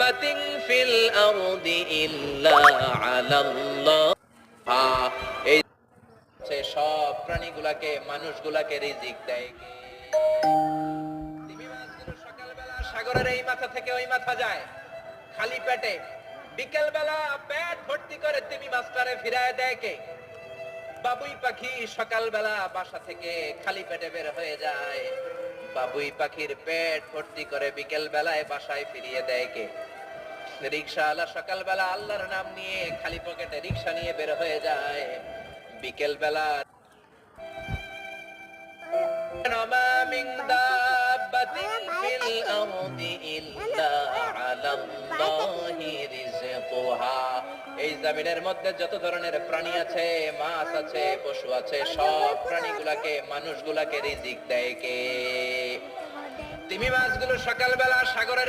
দাব্বাতিন feel আরদি ইল্লা আলাল্লাহ। এই সব প্রাণীগুলাকে মানুষগুলাকে রিজিক দেয় কে? তিমি মাছগুলো সকালবেলা সাগরের এই মাথা থেকে ওই মাথা যায় খালি পেটে, বিকেল বেলা পেট ভর্তি করে তিমি মাছটারে ফিরায় দেয় কে? বাবুই পাখি সকালবেলা বাসা থেকে খালি পেটে বের হয়ে যায়, বাবুই পাখির পেট ভর্তি করে বিকেল বেলায় বাসায় ফিরিয়ে দেয় কে? রিকশাওয়ালা সকালবেলা আল্লাহর নাম নিয়ে খালি পকেটে রিকশা নিয়ে বের হয়ে যায়, বিকেল বেলা وما من دابة في الأرض إلا على الله رزقها। এই জমিনের মধ্যে যত ধরনের প্রাণী আছে, মাছ আছে, পশু আছে, সব প্রাণীগুলাকে মানুষগুলাকে রিজিক দেয় কে? তিমি মাছগুলো সকালবেলা সাগরের